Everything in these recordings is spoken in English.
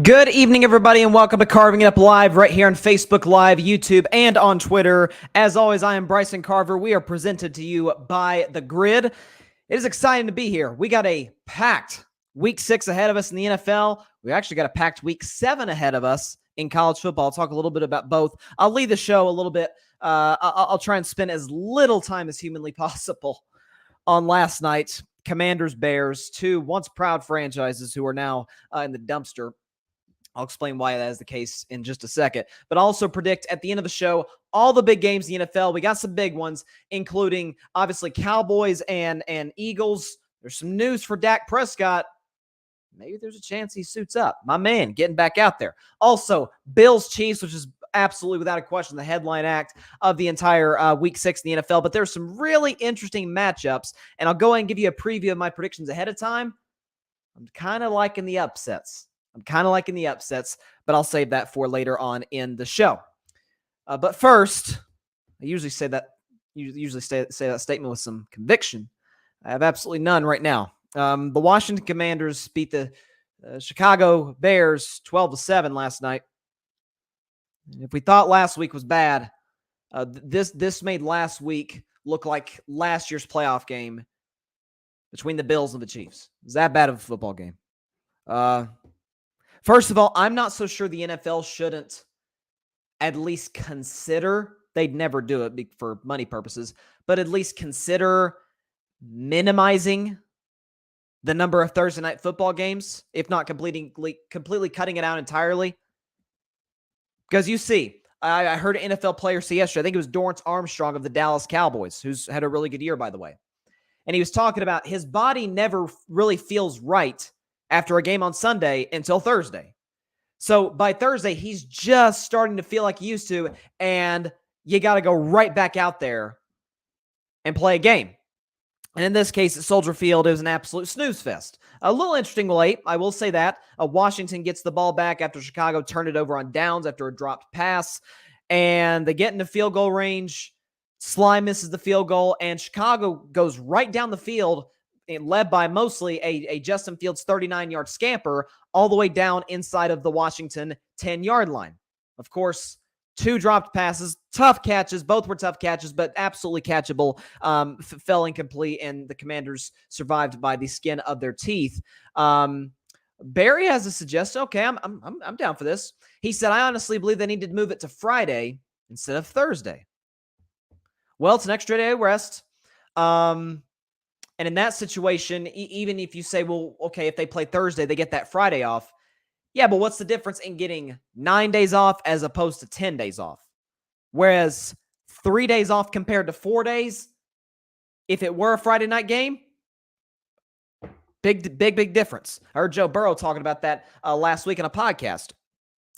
Good evening, everybody, and welcome to Carving It Up Live right here on Facebook Live, YouTube, and on Twitter. As always, I am Bryson Carver. We are presented to you by The Grid. It is exciting to be here. We got a packed Week 6 ahead of us in the NFL. We actually got a packed Week 7 ahead of us in college football. I'll talk a little bit about both. I'll lead the show a little bit. I'll try and spend as little time as humanly possible on last night. Commanders, Bears, two once proud franchises who are now in the dumpster. I'll explain why that is the case in just a second. But also predict at the end of the show all the big games in the NFL. We got some big ones, including obviously Cowboys and Eagles. There's some news for Dak Prescott. Maybe there's a chance he suits up. My man getting back out there. Also, Bills Chiefs, which is absolutely without a question the headline act of the entire Week 6 in the NFL. But there's some really interesting matchups, and I'll go ahead and give you a preview of my predictions ahead of time. I'm kind of liking the upsets. But I'll save that for later on in the show. But first, I usually say that statement with some conviction. I have absolutely none right now. The Washington Commanders beat the Chicago Bears 12-7 last night. If we thought last week was bad, this made last week look like last year's playoff game between the Bills and the Chiefs. It was that bad of a football game. First of all, I'm not so sure the NFL shouldn't at least consider, they'd never do it for money purposes, but at least consider minimizing the number of Thursday night football games, if not completely cutting it out entirely. Because you see, I heard an NFL player say yesterday, I think it was Dorrance Armstrong of the Dallas Cowboys, who's had a really good year, by the way. And he was talking about his body never really feels right after a game on Sunday until Thursday. So by Thursday, he's just starting to feel like he used to, and you got to go right back out there and play a game. And in this case, at Soldier Field, it was an absolute snooze fest. A little interesting late, I will say that. Washington gets the ball back after Chicago turned it over on downs after a dropped pass, and they get into field goal range. Sly misses the field goal, and Chicago goes right down the field, led by mostly a Justin Fields 39-yard scamper all the way down inside of the Washington 10-yard line. Of course, two dropped passes, tough catches. Both were tough catches, but absolutely catchable. Fell incomplete, and the Commanders survived by the skin of their teeth. Barry has a suggestion. Okay, I'm down for this. He said, I honestly believe they need to move it to Friday instead of Thursday. Well, it's an extra day of rest. And in that situation, even if you say, well, okay, if they play Thursday, they get that Friday off. Yeah, but what's the difference in getting 9 days off as opposed to 10 days off? Whereas 3 days off compared to 4 days, if it were a Friday night game, big difference. I heard Joe Burrow talking about that last week on a podcast.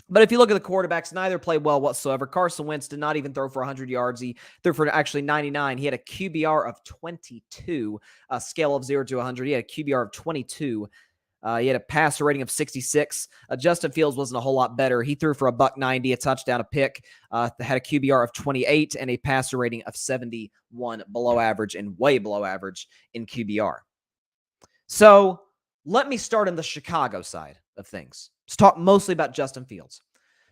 But if you look at the quarterbacks, neither played well whatsoever. Carson Wentz did not even throw for 100 yards. He threw for actually 99. He had a QBR of 22, a scale of 0 to 100. He had a QBR of 22. He had a passer rating of 66. Justin Fields wasn't a whole lot better. He threw for a $190, a touchdown, a pick. Had a QBR of 28 and a passer rating of 71, below average and way below average in QBR. So let me start on the Chicago side of things. Let's talk mostly about Justin Fields.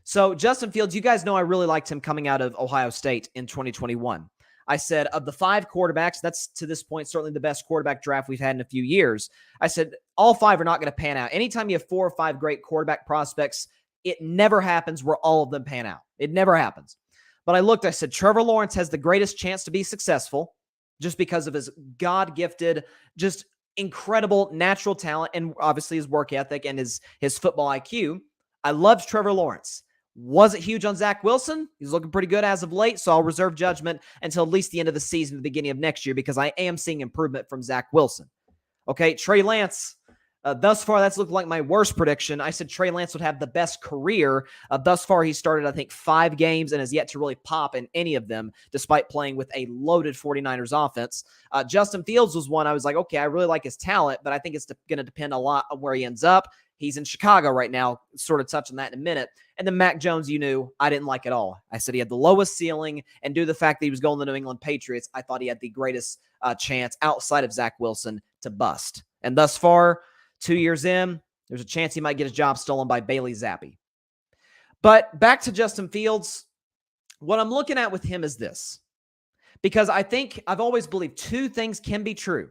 So Justin Fields, you guys know I really liked him coming out of Ohio State in 2021. I said of the 5 quarterbacks, that's to this point certainly the best quarterback draft we've had in a few years. I said all 5 are not going to pan out. Anytime you have 4 or 5 great quarterback prospects, it never happens where all of them pan out. It never happens. But I said Trevor Lawrence has the greatest chance to be successful just because of his God-gifted, just incredible natural talent and obviously his work ethic and his football IQ. I loved Trevor Lawrence. Wasn't huge on Zach Wilson. He's looking pretty good as of late, so I'll reserve judgment until at least the end of the season, the beginning of next year, because I am seeing improvement from Zach Wilson. Okay, Trey Lance. Thus far, that's looked like my worst prediction. I said Trey Lance would have the best career. Thus far, he started, I think, 5 games and has yet to really pop in any of them, despite playing with a loaded 49ers offense. Justin Fields was one I was like, okay, I really like his talent, but I think it's going to depend a lot on where he ends up. He's in Chicago right now, sort of touch on that in a minute. And then Mac Jones, you knew, I didn't like at all. I said he had the lowest ceiling, and due to the fact that he was going to the New England Patriots, I thought he had the greatest chance outside of Zach Wilson to bust. And thus far, 2 years in, There's a chance he might get his job stolen by Bailey Zappi. But back to Justin Fields, what I'm looking at with him is this. Because I think I've always believed two things can be true.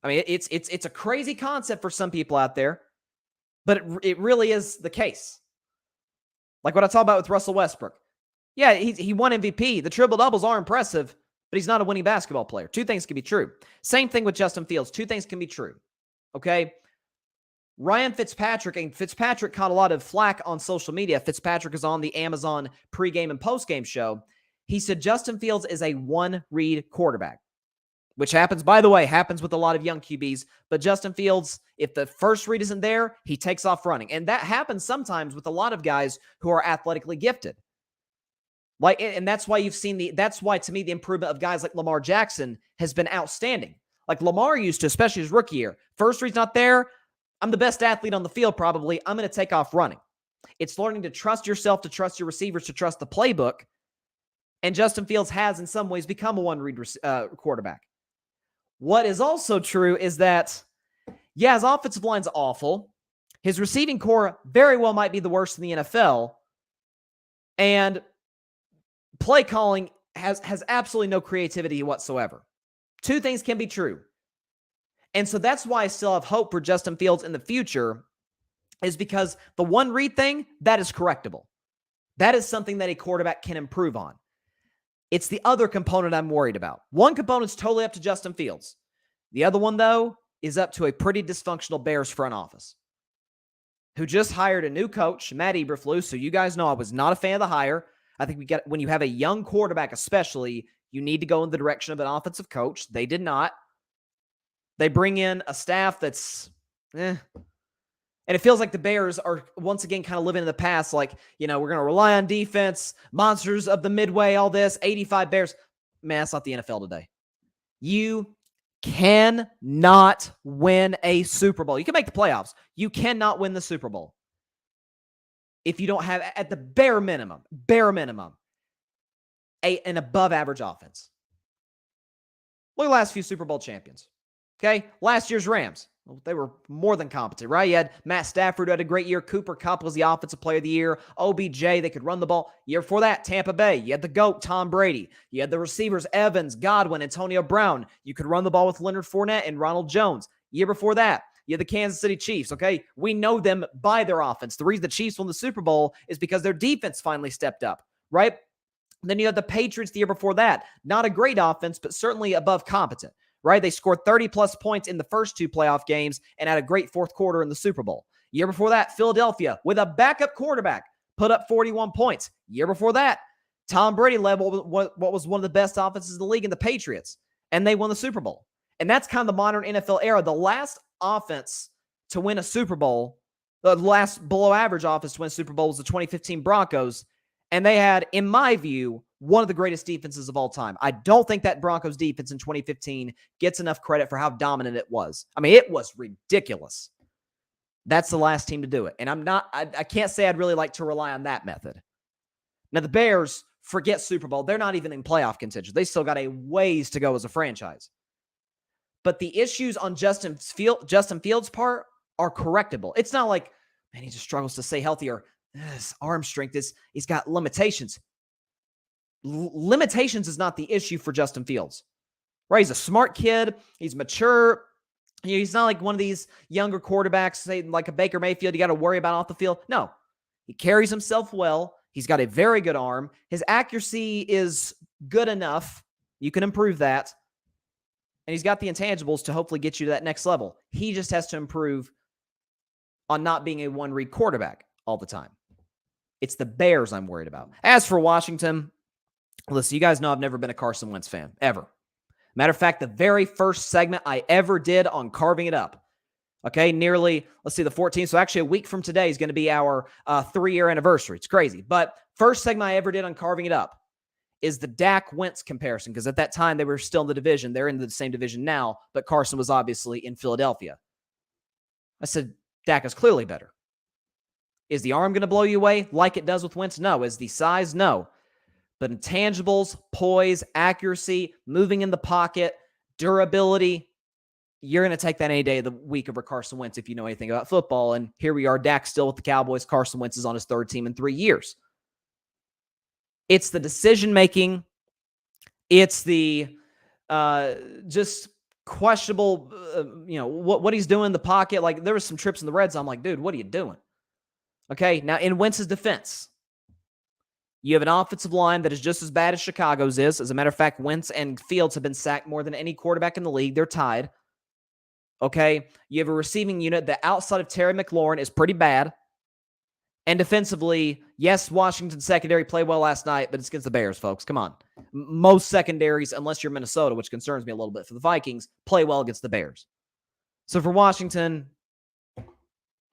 I mean, it's a crazy concept for some people out there, but it really is the case. Like what I talked about with Russell Westbrook. Yeah, he won MVP. The triple-doubles are impressive, but he's not a winning basketball player. Two things can be true. Same thing with Justin Fields. Two things can be true. Okay? Ryan Fitzpatrick, and Fitzpatrick caught a lot of flack on social media. Fitzpatrick is on the Amazon pregame and postgame show. He said Justin Fields is a one-read quarterback, which happens, by the way, happens with a lot of young QBs. But Justin Fields, if the first read isn't there, he takes off running. And that happens sometimes with a lot of guys who are athletically gifted. And that's why you've seen that's why to me the improvement of guys like Lamar Jackson has been outstanding. Like Lamar used to, especially his rookie year. First read's not there. I'm the best athlete on the field probably. I'm going to take off running. It's learning to trust yourself, to trust your receivers, to trust the playbook. And Justin Fields has in some ways become a one-read quarterback. What is also true is that, yeah, his offensive line's awful. His receiving core very well might be the worst in the NFL. And play calling has absolutely no creativity whatsoever. Two things can be true. And so that's why I still have hope for Justin Fields in the future, is because the one read thing, that is correctable. That is something that a quarterback can improve on. It's the other component I'm worried about. One component's totally up to Justin Fields. The other one, though, is up to a pretty dysfunctional Bears front office, who just hired a new coach, Matt Eberflus. So you guys know I was not a fan of the hire. I think when you have a young quarterback especially, you need to go in the direction of an offensive coach. They did not. They bring in a staff that's And it feels like the Bears are once again kind of living in the past, like, we're going to rely on defense, monsters of the midway, all this, 85 Bears. Man, that's not the NFL today. You cannot win a Super Bowl. You can make the playoffs. You cannot win the Super Bowl if you don't have, at the bare minimum, an above-average offense. Look at the last few Super Bowl champions. Okay, last year's Rams. Well, they were more than competent, right? You had Matt Stafford, who had a great year. Cooper Kupp was the offensive player of the year. OBJ, they could run the ball. Year before that, Tampa Bay. You had the GOAT, Tom Brady. You had the receivers, Evans, Godwin, Antonio Brown. You could run the ball with Leonard Fournette and Ronald Jones. Year before that, you had the Kansas City Chiefs, okay? We know them by their offense. The reason the Chiefs won the Super Bowl is because their defense finally stepped up, right? Then you had the Patriots the year before that. Not a great offense, but certainly above competent. Right? They scored 30-plus points in the first two playoff games and had a great fourth quarter in the Super Bowl. Year before that, Philadelphia, with a backup quarterback, put up 41 points. Year before that, Tom Brady led what was one of the best offenses in the league in the Patriots, and they won the Super Bowl. And that's kind of the modern NFL era. The last offense to win a Super Bowl, the last below-average offense to win a Super Bowl was the 2015 Broncos, and they had, in my view, one of the greatest defenses of all time. I don't think that Broncos defense in 2015 gets enough credit for how dominant it was. I mean, it was ridiculous. That's the last team to do it. And I can't say I'd really like to rely on that method. Now, the Bears, forget Super Bowl. They're not even in playoff contention. They still got a ways to go as a franchise. But the issues on Justin Fields' part are correctable. It's not like, man, he just struggles to stay healthy, or his arm strength he's got limitations. Limitations is not the issue for Justin Fields, right? He's a smart kid. He's mature. He's not like one of these younger quarterbacks, say like a Baker Mayfield, you got to worry about off the field. No, he carries himself well. He's got a very good arm. His accuracy is good enough. You can improve that. And he's got the intangibles to hopefully get you to that next level. He just has to improve on not being a one-read quarterback all the time. It's the Bears I'm worried about. As for Washington, listen, you guys know I've never been a Carson Wentz fan, ever. Matter of fact, the very first segment I ever did on Carving It Up, okay, the 14th. So actually a week from today is going to be our 3-year anniversary. It's crazy. But first segment I ever did on Carving It Up is the Dak Wentz comparison, because at that time they were still in the division. They're in the same division now, but Carson was obviously in Philadelphia. I said, Dak is clearly better. Is the arm going to blow you away like it does with Wentz? No. Is the size? No. But intangibles, poise, accuracy, moving in the pocket, durability, you're going to take that any day of the week over Carson Wentz if you know anything about football. And here we are, Dak still with the Cowboys. Carson Wentz is on his third team in 3 years. It's the decision-making. It's the just questionable, what he's doing in the pocket. Like, there was some trips in the red zone. I'm like, dude, what are you doing? Okay, now in Wentz's defense, you have an offensive line that is just as bad as Chicago's is. As a matter of fact, Wentz and Fields have been sacked more than any quarterback in the league. They're tied. Okay, you have a receiving unit that outside of Terry McLaurin is pretty bad. And defensively, yes, Washington's secondary played well last night, but it's against the Bears, folks. Come on. Most secondaries, unless you're Minnesota, which concerns me a little bit for the Vikings, play well against the Bears. So for Washington,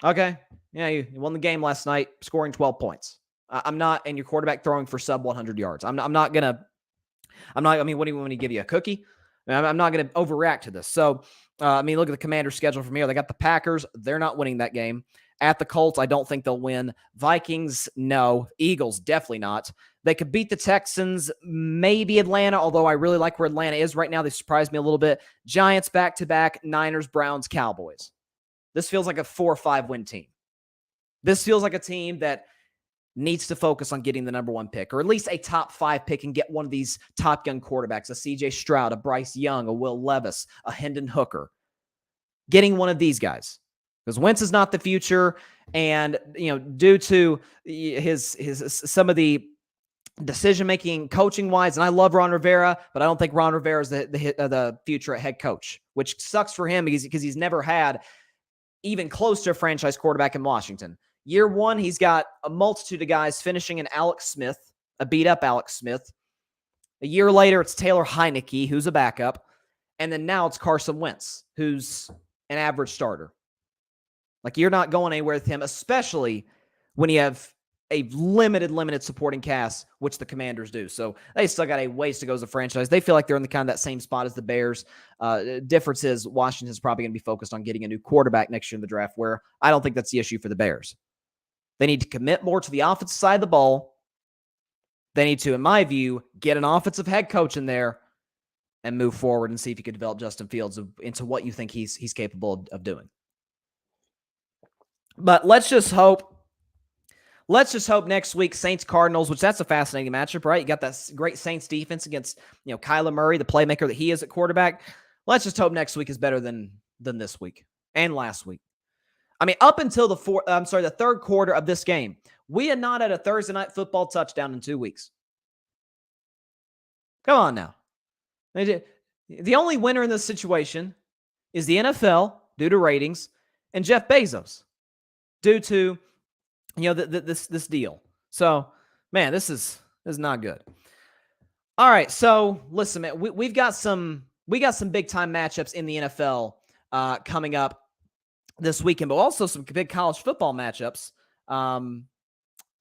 okay, yeah, you won the game last night, scoring 12 points. I'm not, and your quarterback throwing for sub 100 yards. I mean, what do you want me to give you, a cookie? I'm not going to overreact to this. So, look at the Commanders' schedule from here. They got the Packers. They're not winning that game. At the Colts, I don't think they'll win. Vikings, no. Eagles, definitely not. They could beat the Texans, maybe Atlanta, although I really like where Atlanta is right now. They surprised me a little bit. Giants back-to-back, Niners, Browns, Cowboys. This feels like a 4 or 5 win team. This feels like a team that needs to focus on getting the number 1 pick, or at least a top 5 pick, and get one of these top gun quarterbacks, a CJ Stroud, a Bryce Young, a Will Levis, a Hendon Hooker. Getting one of these guys. Because Wentz is not the future, and due to his some of the decision-making coaching-wise, and I love Ron Rivera, but I don't think Ron Rivera is the future at head coach, which sucks for him because he's never had even close to a franchise quarterback in Washington. Year 1, he's got a multitude of guys finishing in Alex Smith, a beat-up Alex Smith. A year later, it's Taylor Heineke, who's a backup. And then now it's Carson Wentz, who's an average starter. Like, you're not going anywhere with him, especially when you have a limited supporting cast, which the Commanders do. So they still got a ways to go as a franchise. They feel like they're in the kind of that same spot as the Bears. Difference is Washington's probably going to be focused on getting a new quarterback next year in the draft, where I don't think that's the issue for the Bears. They need to commit more to the offensive side of the ball. They need to, in my view, get an offensive head coach in there and move forward and see if you can develop Justin Fields into what you think he's capable of doing. But let's just hope next week, Saints-Cardinals, which that's a fascinating matchup, right? You got that great Saints defense against, Kyler Murray, the playmaker that he is at quarterback. Let's just hope next week is better than this week and last week. Up until the third quarter of this game, we had not had a Thursday night football touchdown in 2 weeks. Come on now. The only winner in this situation is the NFL due to ratings and Jeff Bezos due to this deal. So, man, this is not good. All right, so listen, man, we got some big time matchups in the NFL coming up this weekend, but also some big college football matchups.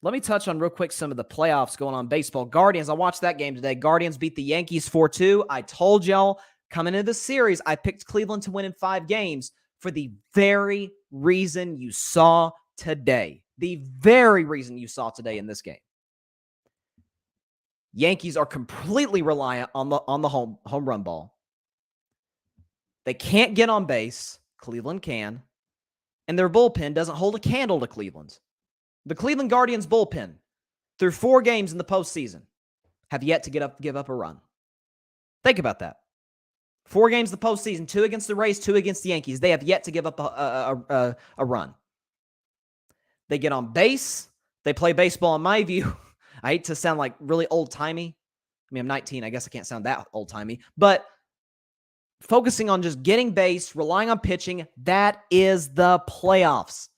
Let me touch on real quick some of the playoffs going on in baseball. Guardians, I watched that game today. Guardians beat the Yankees 4-2. I told y'all coming into the series, I picked Cleveland to win in 5 games for the very reason you saw today. The very reason you saw today in this game. Yankees are completely reliant on the home run ball. They can't get on base. Cleveland can. And their bullpen doesn't hold a candle to Cleveland's. The Cleveland Guardians bullpen, through 4 games in the postseason, have yet to give up a run. Think about that. 4 games in the postseason, 2 against the Rays, 2 against the Yankees. They have yet to give up a run. They get on base. They play baseball, in my view. I hate to sound like really old-timey. I'm 19. I guess I can't sound that old-timey. But focusing on just getting base, relying on pitching, that is the playoffs.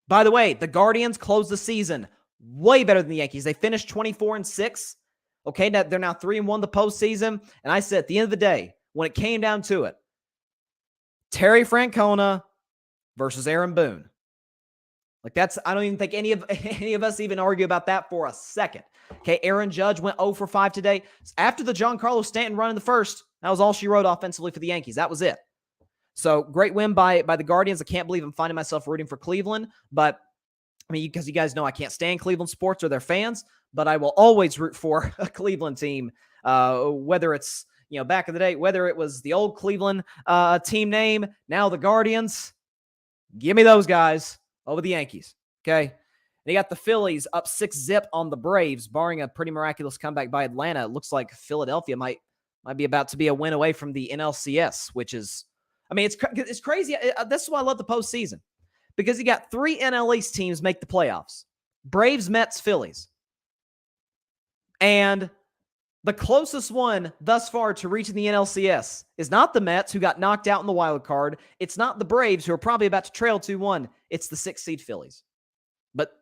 By the way, the Guardians closed the season way better than the Yankees. They finished 24-6. Okay, they're now 3-1 the postseason. And I said at the end of the day, when it came down to it, Terry Francona versus Aaron Boone. I don't even think any of us even argue about that for a second. Okay, Aaron Judge went 0 for 5 today. After the Giancarlo Stanton run in the first, that was all she wrote offensively for the Yankees. That was it. So great win by the Guardians. I can't believe I'm finding myself rooting for Cleveland, but because you guys know I can't stand Cleveland sports or their fans, but I will always root for a Cleveland team, whether it's back in the day, whether it was the old Cleveland team name, now the Guardians, give me those guys over the Yankees, okay? They got the Phillies up 6-0 on the Braves, barring a pretty miraculous comeback by Atlanta. It looks like Philadelphia might be about to be a win away from the NLCS, which is, it's crazy. This is why I love the postseason, because you got 3 NL East teams make the playoffs: Braves, Mets, Phillies. And the closest one thus far to reaching the NLCS is not the Mets, who got knocked out in the wild card. It's not the Braves, who are probably about to trail 2-1. It's the 6th seed Phillies. But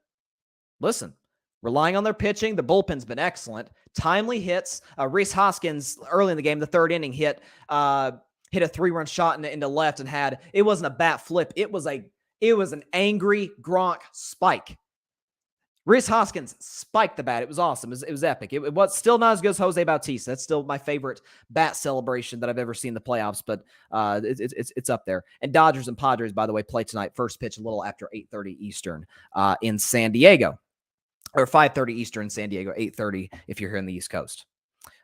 listen, relying on their pitching, the bullpen's been excellent. Timely hits. Rhys Hoskins, early in the game, the 3rd inning, hit a 3-run shot into left, and it wasn't a bat flip. It was an angry Gronk spike. Rhys Hoskins spiked the bat. It was awesome. It was epic. It was still not as good as Jose Bautista. That's still my favorite bat celebration that I've ever seen in the playoffs, but it's up there. And Dodgers and Padres, by the way, play tonight. First pitch a little after 8:30 Eastern in San Diego, or 5:30 Eastern in San Diego, 8:30 if you're here on the East Coast.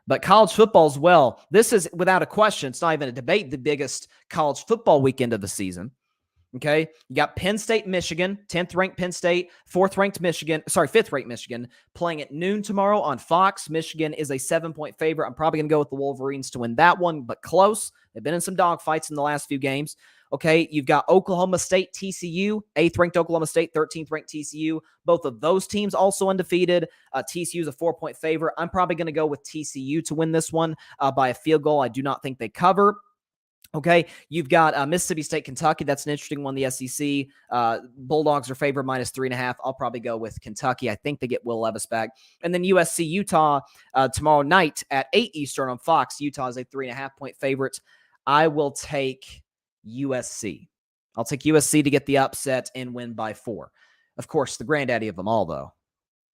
But college football as well. This is, without a question, it's not even a debate, the biggest college football weekend of the season. Okay, you got Penn State, Michigan, 10th ranked Penn State, 5th ranked Michigan, playing at noon tomorrow on Fox. Michigan is a 7-point favorite. I'm probably going to go with the Wolverines to win that one, but close. They've been in some dogfights in the last few games. Okay, you've got Oklahoma State, TCU, 8th ranked Oklahoma State, 13th ranked TCU. Both of those teams also undefeated. TCU is a 4-point favorite. I'm probably going to go with TCU to win this one by a field goal. I do not think they cover. Okay, you've got Mississippi State, Kentucky. That's an interesting one. The SEC Bulldogs are favored -3.5. I'll probably go with Kentucky. I think they get Will Levis back. And then USC, Utah tomorrow night at 8 Eastern on Fox. Utah is a 3.5-point favorite. I will take USC. I'll take USC to get the upset and win by 4. Of course, the granddaddy of them all, though,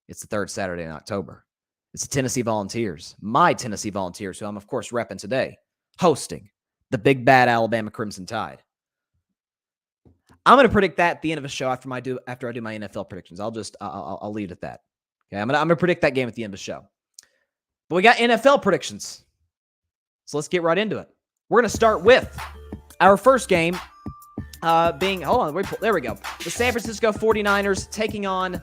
it's the 3rd Saturday in October. It's the Tennessee Volunteers. My Tennessee Volunteers, who I'm, of course, repping today, hosting the big bad Alabama Crimson Tide. I'm going to predict that at the end of the show after I do my NFL predictions. I'll leave it at that. Okay, I'm going to predict that game at the end of the show. But we got NFL predictions, so let's get right into it. We're going to start with our first game being, there we go. The San Francisco 49ers taking on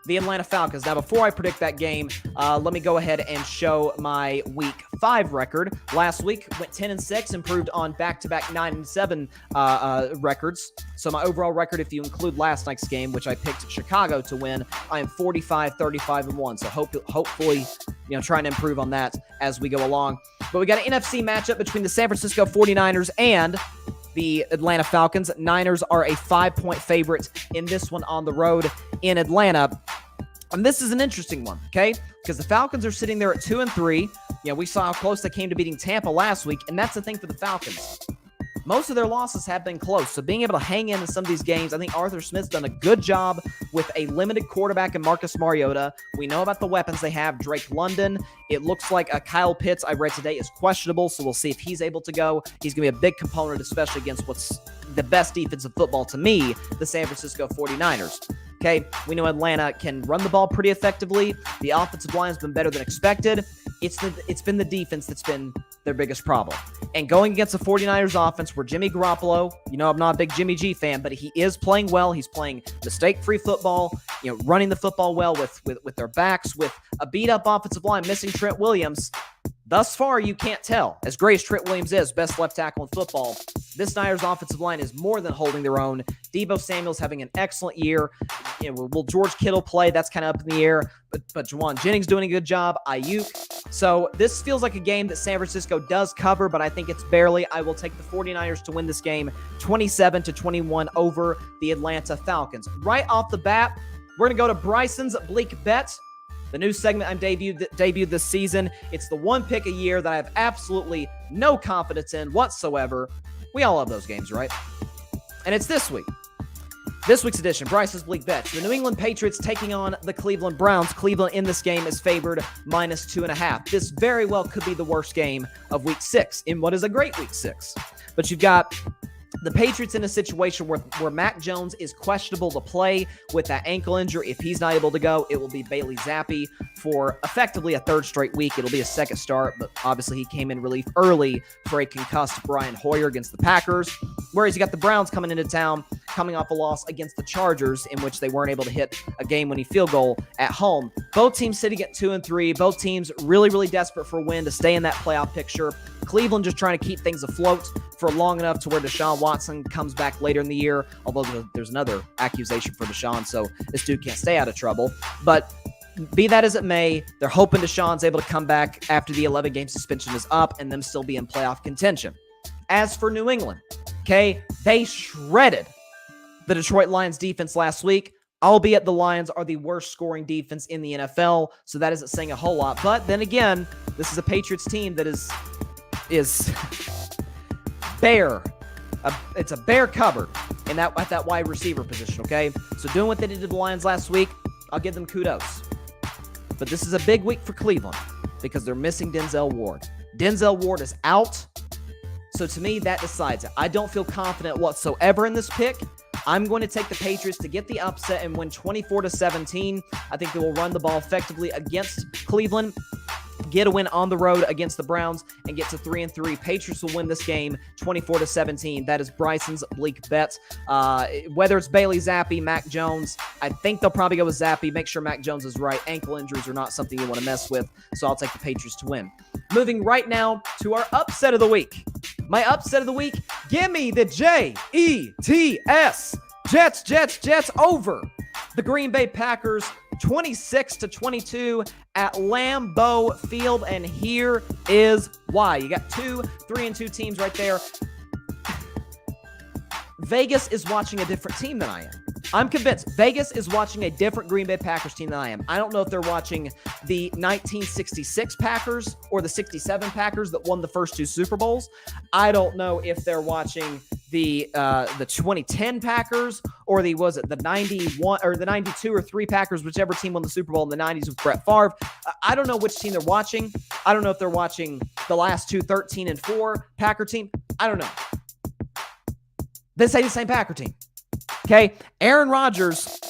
the Atlanta Falcons. Now, before I predict that game, let me go ahead and show my Week 5 record. Last week, went 10-6, improved on back-to-back 9-7 records. So my overall record, if you include last night's game, which I picked Chicago to win, I am 45-35-1. So hopefully, trying to improve on that as we go along. But we got an NFC matchup between the San Francisco 49ers and the Atlanta Falcons. Niners are a 5-point favorite in this one on the road in Atlanta. And this is an interesting one, okay? Because the Falcons are sitting there at 2-3. We saw how close they came to beating Tampa last week, and that's the thing for the Falcons. Most of their losses have been close, so being able to hang in some of these games, I think Arthur Smith's done a good job with a limited quarterback in Marcus Mariota. We know about the weapons they have. Drake London. It looks like Kyle Pitts, I read today, is questionable, so we'll see if he's able to go. He's going to be a big component, especially against what's the best defensive football to me, the San Francisco 49ers. Okay, we know Atlanta can run the ball pretty effectively. The offensive line has been better than expected. It's been the defense that's been their biggest problem. And going against the 49ers offense where Jimmy Garoppolo, I'm not a big Jimmy G fan, but he is playing well. He's playing mistake-free football, running the football well with their backs, with a beat-up offensive line, missing Trent Williams. Thus far, you can't tell. As great as Trent Williams is, best left tackle in football, this Niners offensive line is more than holding their own. Deebo Samuel's having an excellent year. Will George Kittle play? That's kind of up in the air. But Juwan Jennings doing a good job. Ayuk. So this feels like a game that San Francisco does cover, but I think it's barely. I will take the 49ers to win this game 27-21 over the Atlanta Falcons. Right off the bat, we're going to go to Bryson's Bleak Bet. The new segment I'm debuted this season. It's the one pick a year that I have absolutely no confidence in whatsoever. We all love those games, right? And it's this week. This week's edition, Bryce's Bleak Bets. The New England Patriots taking on the Cleveland Browns. Cleveland in this game is favored -2.5. This very well could be the worst game of Week 6 in what is a great Week 6. But you've got the Patriots in a situation where Mac Jones is questionable to play with that ankle injury. If he's not able to go, it will be Bailey Zappi for effectively a third straight week. It'll be a second start, but obviously he came in relief early for a concussed Brian Hoyer against the Packers. Whereas you got the Browns coming into town, coming off a loss against the Chargers, in which they weren't able to hit a game-winning field goal at home. Both teams sitting at 2-3. Both teams really, really desperate for a win to stay in that playoff picture. Cleveland just trying to keep things afloat for long enough to where Deshaun Watson comes back later in the year, although there's another accusation for Deshaun, so this dude can't stay out of trouble. But be that as it may, they're hoping Deshaun's able to come back after the 11-game suspension is up and them still be in playoff contention. As for New England, okay, they shredded the Detroit Lions defense last week, albeit the Lions are the worst scoring defense in the NFL, so that isn't saying a whole lot. But then again, this is a Patriots team that is bare. It's a bare cupboard at that wide receiver position, okay? So doing what they did to the Lions last week, I'll give them kudos. But this is a big week for Cleveland because they're missing Denzel Ward. Denzel Ward is out, so to me, that decides it. I don't feel confident whatsoever in this pick. I'm going to take the Patriots to get the upset and win 24-17. I think they will run the ball effectively against Cleveland, get a win on the road against the Browns, and get to 3-3. Patriots will win this game 24-17. That is Bryson's Bleak bet. Whether it's Bailey Zappi, Mac Jones, I think they'll probably go with Zappi. Make sure Mac Jones is right. Ankle injuries are not something you want to mess with, so I'll take the Patriots to win. Moving right now to our upset of the week. My upset of the week, give me the Jets. Jets over the Green Bay Packers 26-22 at Lambeau Field, and here is why. You got 3-2 teams right there. Vegas is watching a different team than I am. I'm convinced Vegas is watching a different Green Bay Packers team than I am. I don't know if they're watching the 1966 Packers or the 67 Packers that won the first two Super Bowls. I don't know if they're watching the 2010 Packers or the 91 or the 92 or 3 Packers, whichever team won the Super Bowl in the 90s with Brett Favre. I don't know which team they're watching. I don't know if they're watching the last two 13-4 Packer team. I don't know. This ain't the same Packer team. Okay, Aaron Rodgers,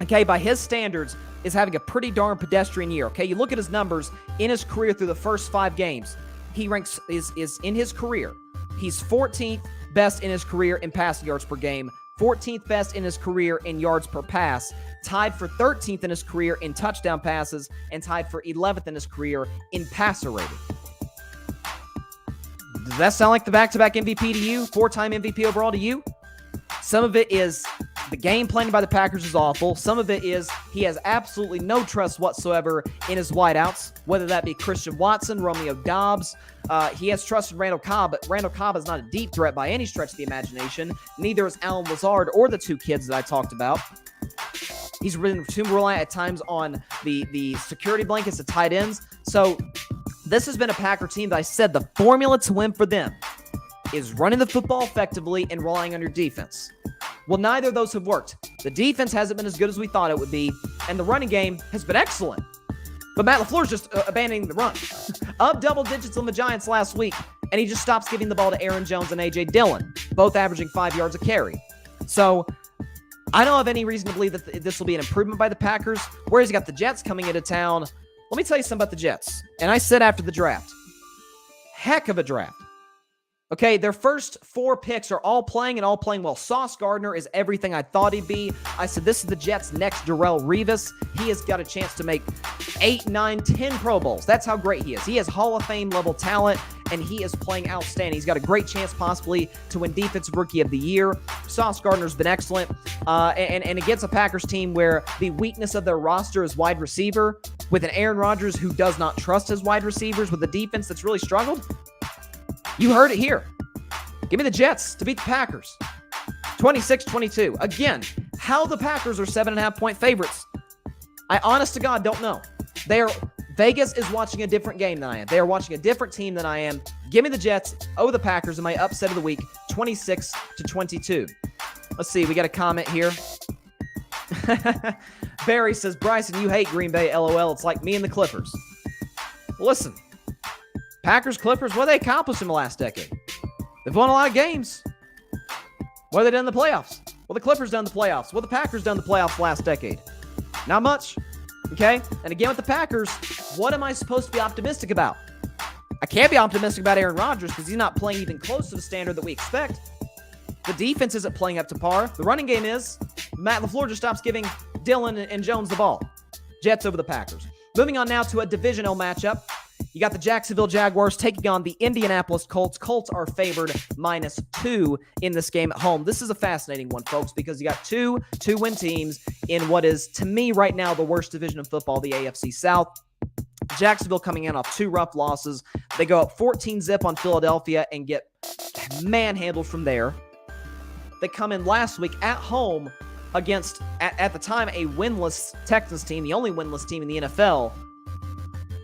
okay, by his standards, is having a pretty darn pedestrian year. Okay, you look at his numbers in his career through the first 5 games. He ranks is in his career. He's 14th best in his career in passing yards per game, 14th best in his career in yards per pass, tied for 13th in his career in touchdown passes, and tied for 11th in his career in passer rating. Does that sound like the back-to-back MVP to you? 4-time MVP overall to you? Some of it is the game planned by the Packers is awful. Some of it is he has absolutely no trust whatsoever in his wideouts, whether that be Christian Watson, Romeo Doubs. He has trust in Randall Cobb, but Randall Cobb is not a deep threat by any stretch of the imagination. Neither is Alan Lazard or the 2 kids that I talked about. He's been too reliant at times on the security blankets, the tight ends. So this has been a Packer team that I said the formula to win for them is running the football effectively and relying on your defense. Well, neither of those have worked. The defense hasn't been as good as we thought it would be, and the running game has been excellent. But Matt LaFleur's just abandoning the run. Up double digits on the Giants last week, and he just stops giving the ball to Aaron Jones and A.J. Dillon, both averaging 5 yards a carry. So I don't have any reason to believe that this will be an improvement by the Packers, whereas you got the Jets coming into town. Let me tell you something about the Jets. And I said after the draft, heck of a draft. Okay, their first 4 picks are all playing and all playing well. Sauce Gardner is everything I thought he'd be. I said, this is the Jets' next Darrelle Revis. He has got a chance to make 8, 9, 10 Pro Bowls. That's how great he is. He has Hall of Fame level talent, and he is playing outstanding. He's got a great chance possibly to win Defensive Rookie of the Year. Sauce Gardner's been excellent. And against a Packers team where the weakness of their roster is wide receiver, with an Aaron Rodgers who does not trust his wide receivers, with a defense that's really struggled, you heard it here. Give me the Jets to beat the Packers. 26-22. Again, how the Packers are 7.5-point favorites, I honest to God don't know. Vegas is watching a different game than I am. They are watching a different team than I am. Give me the Jets over the Packers in my upset of the week, 26-22. Let's see, we got a comment here. Barry says, Bryson, you hate Green Bay, LOL. It's like me and the Clippers. Listen, Packers, Clippers, what have they accomplished in the last decade? They've won a lot of games. What have they done in the playoffs? Well, the Clippers done in the playoffs. What the Packers done in the playoffs last decade? Not much. Okay? And again with the Packers, what am I supposed to be optimistic about? I can't be optimistic about Aaron Rodgers because he's not playing even close to the standard that we expect. The defense isn't playing up to par. The running game is. Matt LaFleur just stops giving Dillon and Jones the ball. Jets over the Packers. Moving on now to a divisional matchup. You got the Jacksonville Jaguars taking on the Indianapolis Colts. Colts are favored -2 in this game at home. This is a fascinating one, folks, because you got two two-win teams in what is, to me, right now, the worst division of football, the AFC South. Jacksonville coming in off 2 rough losses. They go up 14-0 on Philadelphia and get manhandled from there. They come in last week at home against, at the time, a winless Texans team, the only winless team in the NFL,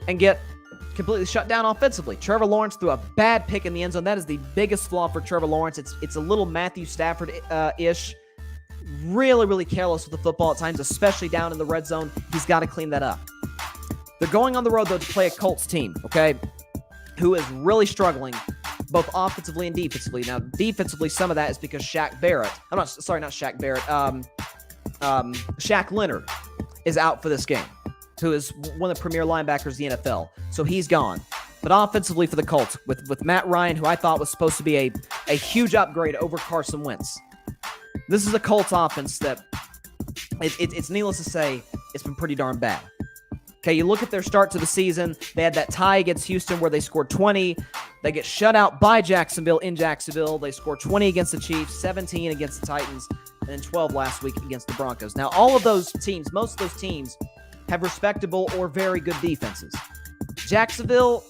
and get completely shut down offensively. Trevor Lawrence threw a bad pick in the end zone. That is the biggest flaw for Trevor Lawrence. It's a little Matthew Stafford-ish. Really, really careless with the football at times, especially down in the red zone. He's got to clean that up. They're going on the road, though, to play a Colts team, okay, who is really struggling both offensively and defensively. Now, defensively, some of that is because Shaq Leonard is out for this game, who is one of the premier linebackers in the NFL. So he's gone. But offensively for the Colts, with Matt Ryan, who I thought was supposed to be a huge upgrade over Carson Wentz. This is a Colts offense that, it's needless to say, it's been pretty darn bad. Okay, you look at their start to the season. They had that tie against Houston where they scored 20. They get shut out by Jacksonville in Jacksonville. They score 20 against the Chiefs, 17 against the Titans, and then 12 last week against the Broncos. Now, all of those teams, most of those teams, have respectable or very good defenses. Jacksonville,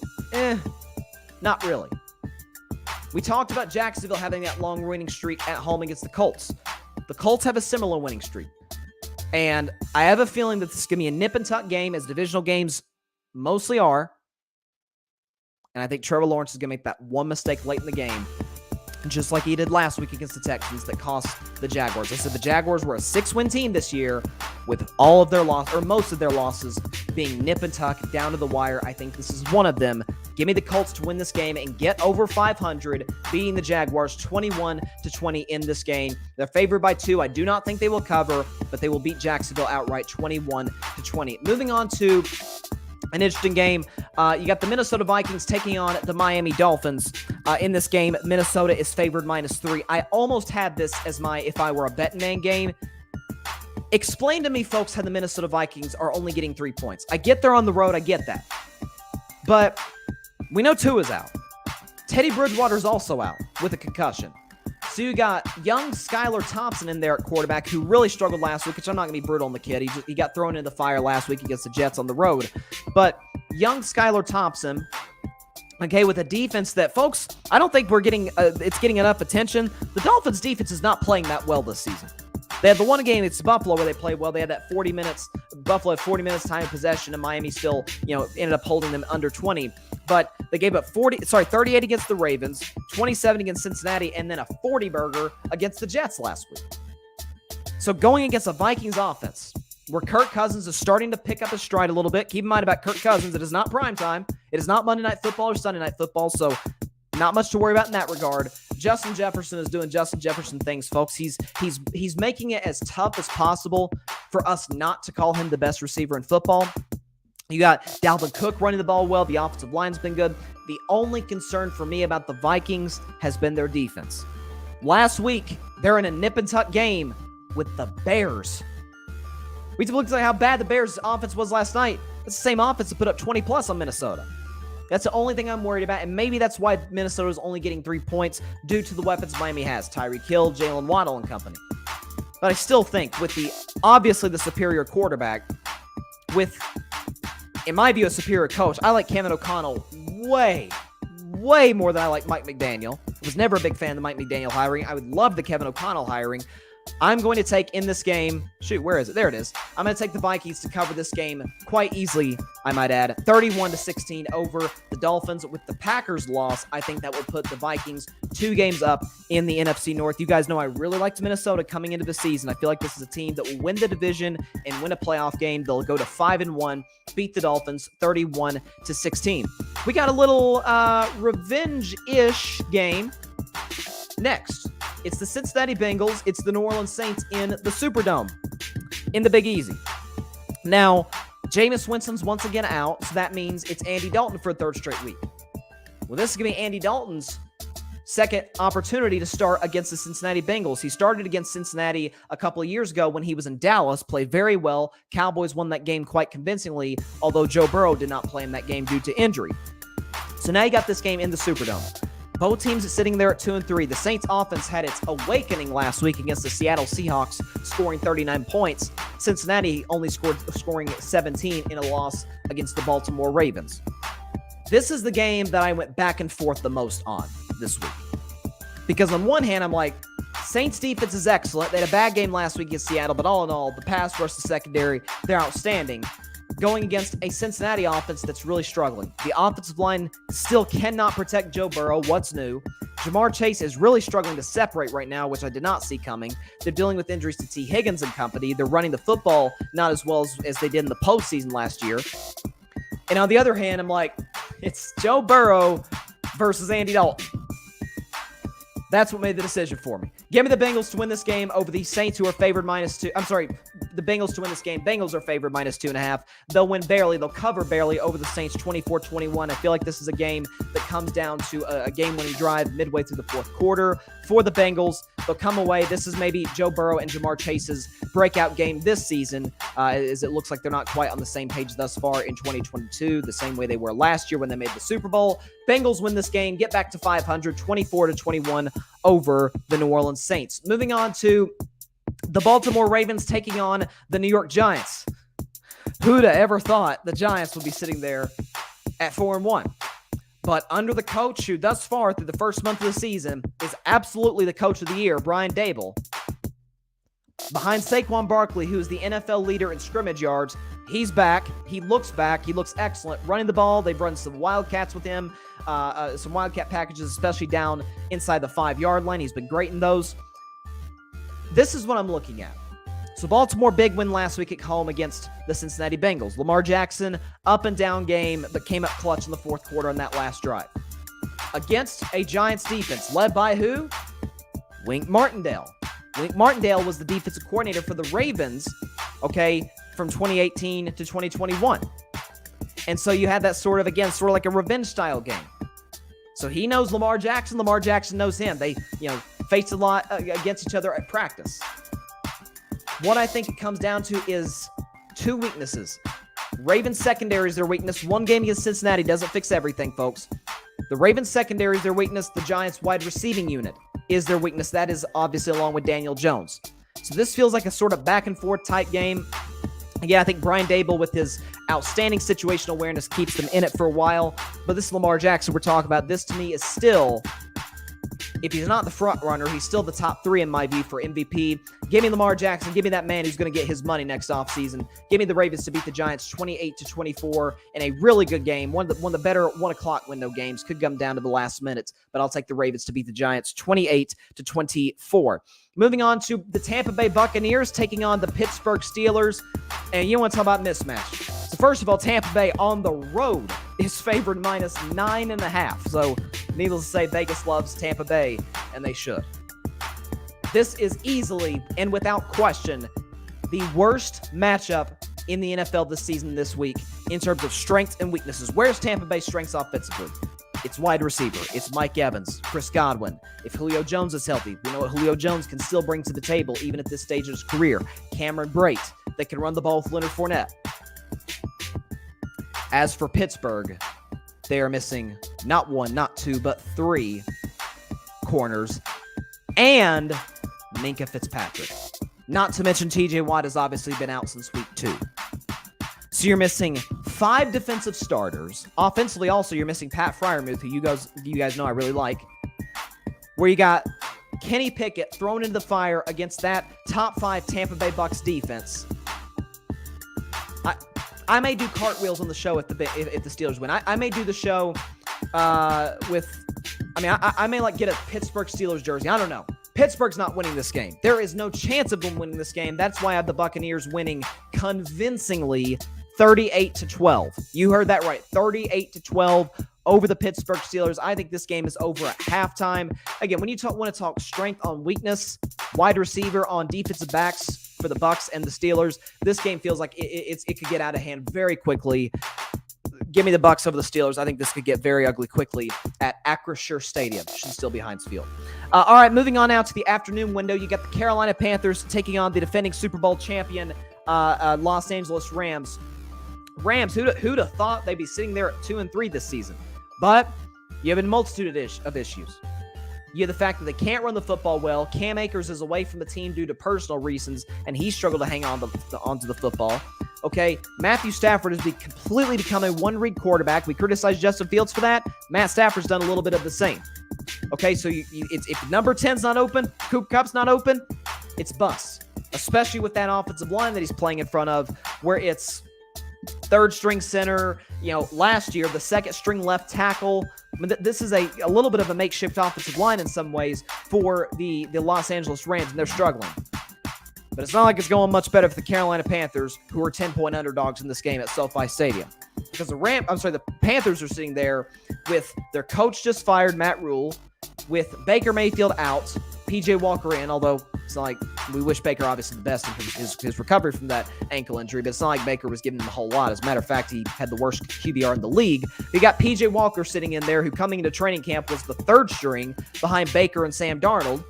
not really. We talked about Jacksonville having that long winning streak at home against the Colts. The Colts have a similar winning streak. And I have a feeling that this is going to be a nip-and-tuck game, as divisional games mostly are. And I think Trevor Lawrence is going to make that one mistake late in the game, just like he did last week against the Texans that cost the Jaguars. I said the Jaguars were a 6-win team this year with all of their losses, or most of their losses, being nip-and-tuck, down to the wire. I think this is one of them. Give me the Colts to win this game and get over 500, beating the Jaguars 21-20 in this game. They're favored by 2. I do not think they will cover, but they will beat Jacksonville outright 21-20. Moving on to an interesting game. You got the Minnesota Vikings taking on the Miami Dolphins. In this game, Minnesota is favored -3. I almost had this as my if I were a Bettin Man game. Explain to me, folks, how the Minnesota Vikings are only getting 3 points. I get they're on the road. I get that. But we know Tua's out. Teddy Bridgewater's also out with a concussion. So you got young Skylar Thompson in there at quarterback, who really struggled last week, which I'm not going to be brutal on the kid. He got thrown into the fire last week against the Jets on the road. But young Skylar Thompson, okay, with a defense that, folks, I don't think we're getting it's getting enough attention. The Dolphins' defense is not playing that well this season. They had the one game, it's Buffalo, where they played well. They had that 40 minutes. Buffalo had 40 minutes time of possession, and Miami still, ended up holding them under 20. But they gave up 38 against the Ravens, 27 against Cincinnati, and then a 40-burger against the Jets last week. So going against a Vikings offense, where Kirk Cousins is starting to pick up his stride a little bit. Keep in mind about Kirk Cousins, it is not primetime. It is not Monday Night Football or Sunday Night Football, so not much to worry about in that regard. Justin Jefferson is doing Justin Jefferson things, folks. He's making it as tough as possible for us not to call him the best receiver in football. You got Dalvin Cook running the ball well. The offensive line's been good. The only concern for me about the Vikings has been their defense. Last week, they're in a nip-and-tuck game with the Bears. We looked at how bad the Bears' offense was last night. It's the same offense that put up 20-plus on Minnesota. That's the only thing I'm worried about, and maybe that's why Minnesota is only getting 3 points due to the weapons Miami has. Tyreek Hill, Jalen Waddle, and company. But I still think with obviously the superior quarterback, with, in my view, a superior coach, I like Kevin O'Connell way more than I like Mike McDaniel. I was never a big fan of the Mike McDaniel hiring. I would love the Kevin O'Connell hiring. I'm going to take in this game, where is it? There it is. I'm going to take the Vikings to cover this game quite easily, I might add. 31-16 over the Dolphins. With the Packers' loss, I think that will put the Vikings 2 games up in the NFC North. You guys know I really liked Minnesota coming into the season. I feel like this is a team that will win the division and win a playoff game. They'll go to 5-1, beat the Dolphins 31-16. We got a little revenge-ish game next. It's the Cincinnati Bengals. It's the New Orleans Saints in the Superdome, in the Big Easy. Now, Jameis Winston's once again out, so that means it's Andy Dalton for a third straight week. Well, this is going to be Andy Dalton's second opportunity to start against the Cincinnati Bengals. He started against Cincinnati a couple of years ago when he was in Dallas, played very well. Cowboys won that game quite convincingly, although Joe Burrow did not play in that game due to injury. So now you got this game in the Superdome. Both teams are sitting there at 2-3. The Saints offense had its awakening last week against the Seattle Seahawks, scoring 39 points. Cincinnati only scoring 17 in a loss against the Baltimore Ravens. This is the game that I went back and forth the most on this week. Because on one hand, I'm like, Saints defense is excellent. They had a bad game last week against Seattle, but all in all, the pass versus secondary, they're outstanding. Going against a Cincinnati offense that's really struggling. The offensive line still cannot protect Joe Burrow. What's new? Jamar Chase is really struggling to separate right now, which I did not see coming. They're dealing with injuries to T. Higgins and company. They're running the football not as well as they did in the postseason last year. And on the other hand, I'm like, it's Joe Burrow versus Andy Dalton. That's what made the decision for me. Give me the Bengals to win this game over the Saints, who are favored -2. I'm sorry, the Bengals to win this game. Bengals are favored -2.5. They'll win barely. They'll cover barely over the Saints 24-21. I feel like this is a game that comes down to a game-winning drive midway through the fourth quarter for the Bengals. They'll come away. This is maybe Joe Burrow and Jamar Chase's breakout game this season, as it looks like they're not quite on the same page thus far in 2022, the same way they were last year when they made the Super Bowl. Bengals win this game, get back to 500, 24-21 over the New Orleans Saints. Moving on to the Baltimore Ravens taking on the New York Giants. Who'd have ever thought the Giants would be sitting there at 4-1? But under the coach who thus far through the first month of the season is absolutely the coach of the year, Brian Daboll, behind Saquon Barkley, who is the NFL leader in scrimmage yards, he's back. He looks excellent. Running the ball, they've run some Wildcats with him, some Wildcat packages, especially down inside the 5-yard line. He's been great in those. This is what I'm looking at. So Baltimore, big win last week at home against the Cincinnati Bengals. Lamar Jackson, up and down game, but came up clutch in the fourth quarter on that last drive. Against a Giants defense led by who? Wink Martindale. Wink Martindale was the defensive coordinator for the Ravens, from 2018 to 2021. And so you had that sort of like a revenge style game. So he knows Lamar Jackson. Lamar Jackson knows him. They, faced a lot against each other at practice. What I think it comes down to is two weaknesses. Ravens secondary is their weakness. One game against Cincinnati doesn't fix everything, folks. The Ravens secondary is their weakness. The Giants wide receiving unit is their weakness. That is obviously along with Daniel Jones. So this feels like a sort of back and forth type game. Again, I think Brian Daboll, with his outstanding situational awareness, keeps them in it for a while. But this Lamar Jackson we're talking about, this to me is still, if he's not the front runner, he's still the top 3 in my view for MVP. Give me Lamar Jackson. Give me that man who's going to get his money next offseason. Give me the Ravens to beat the Giants 28-24 in a really good game. One of the better 1 o'clock window games. Could come down to the last minutes, but I'll take the Ravens to beat the Giants 28-24. Moving on to the Tampa Bay Buccaneers taking on the Pittsburgh Steelers. And you want to talk about mismatch. So first of all, Tampa Bay on the road is favored -9.5. So needless to say, Vegas loves Tampa Bay, and they should. This is easily and without question the worst matchup in the NFL this season, this week, in terms of strengths and weaknesses. Where's Tampa Bay's strengths offensively? It's wide receiver. It's Mike Evans, Chris Godwin. If Julio Jones is healthy, we know what Julio Jones can still bring to the table, even at this stage of his career. Cameron Brate, that can run the ball with Leonard Fournette. As for Pittsburgh, they are missing not 1, not 2, but 3 corners and Minkah Fitzpatrick. Not to mention TJ Watt has obviously been out since week 2. So you're missing 5 defensive starters. Offensively also, you're missing Pat Freiermuth, who you guys know I really like. Where you got Kenny Pickett thrown into the fire against that top 5 Tampa Bay Bucs defense. I may do cartwheels on the show if the Steelers win. I may do the show I may get a Pittsburgh Steelers jersey. I don't know. Pittsburgh's not winning this game. There is no chance of them winning this game. That's why I have the Buccaneers winning convincingly 38-12. You heard that right. 38-12 over the Pittsburgh Steelers. I think this game is over at halftime. Again, when you want to talk strength on weakness, wide receiver on defensive backs for the Bucs and the Steelers, this game feels like it could get out of hand very quickly. Give me the Bucs over the Steelers. I think this could get very ugly quickly at Acrisure Stadium. Should still be Heinz Field. All right, moving on now to the afternoon window. You got the Carolina Panthers taking on the defending Super Bowl champion Los Angeles Rams. Rams, who'd have thought they'd be sitting there at 2-3 this season? But you have a multitude of issues. You have the fact that they can't run the football well. Cam Akers is away from the team due to personal reasons, and he struggled to hang on onto the football. Okay, Matthew Stafford has completely become a one-read quarterback. We criticize Justin Fields for that. Matt Stafford's done a little bit of the same. Okay, so if number 10's not open, Cooper Kupp's not open, it's bust. Especially with that offensive line that he's playing in front of, where it's third-string center. Last year, the second-string left tackle. I mean, this is a little bit of a makeshift offensive line in some ways for the Los Angeles Rams, and they're struggling. But it's not like it's going much better for the Carolina Panthers, who are 10-point underdogs in this game at SoFi Stadium. Because the Panthers are sitting there with their coach just fired, Matt Rule, with Baker Mayfield out, P.J. Walker in, although it's not like we wish Baker obviously the best in his recovery from that ankle injury, but it's not like Baker was giving him a whole lot. As a matter of fact, he had the worst QBR in the league. You got P.J. Walker sitting in there, who coming into training camp was the third string behind Baker and Sam Darnold.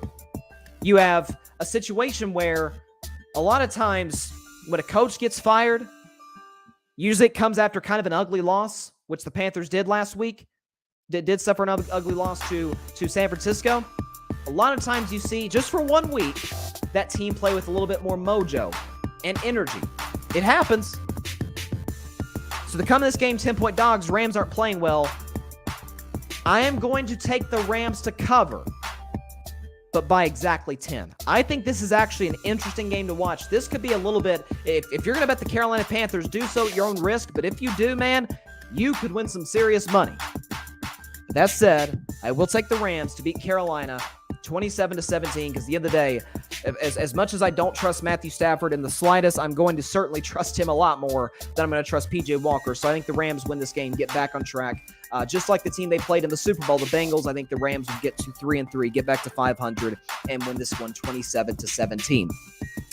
You have a situation where a lot of times when a coach gets fired, usually it comes after kind of an ugly loss, which the Panthers did last week. Did suffer an ugly loss to San Francisco. A lot of times you see, just for 1 week, that team play with a little bit more mojo and energy. It happens. So to come to this game 10-point dogs, Rams aren't playing well. I am going to take the Rams to cover, but by exactly 10. I think this is actually an interesting game to watch. This could be a little bit, if you're going to bet the Carolina Panthers, do so at your own risk. But if you do, man, you could win some serious money. But that said, I will take the Rams to beat Carolina 27-17, because at the end of the day, as much as I don't trust Matthew Stafford in the slightest, I'm going to certainly trust him a lot more than I'm going to trust P.J. Walker. So I think the Rams win this game, get back on track. Just like the team they played in the Super Bowl, the Bengals, I think the Rams will get to 3-3, get back to 500, and win this one 27-17.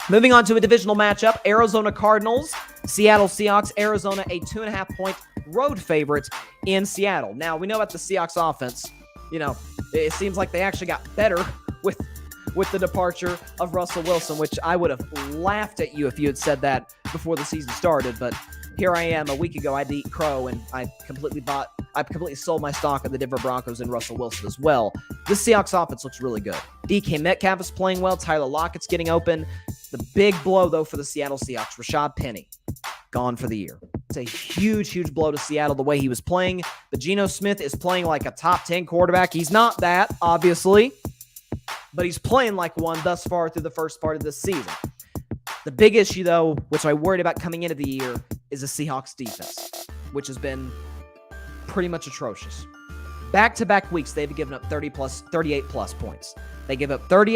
Moving on to a divisional matchup, Arizona Cardinals, Seattle Seahawks. Arizona, a 2.5-point road favorite in Seattle. Now, we know about the Seahawks offense. It seems like they actually got better with the departure of Russell Wilson, which I would have laughed at you if you had said that before the season started. But here I am a week ago, I'd eat crow, and I completely sold my stock in the Denver Broncos and Russell Wilson as well. This Seahawks offense looks really good. DK Metcalf is playing well. Tyler Lockett's getting open. The big blow, though, for the Seattle Seahawks, Rashad Penny, gone for the year. It's a huge, huge blow to Seattle the way he was playing. But Geno Smith is playing like a top 10 quarterback. He's not that, obviously, but he's playing like one thus far through the first part of this season. The big issue, though, which I worried about coming into the year, is the Seahawks defense, which has been pretty much atrocious. Back-to-back weeks, they've given up 38-plus points. They give up 40,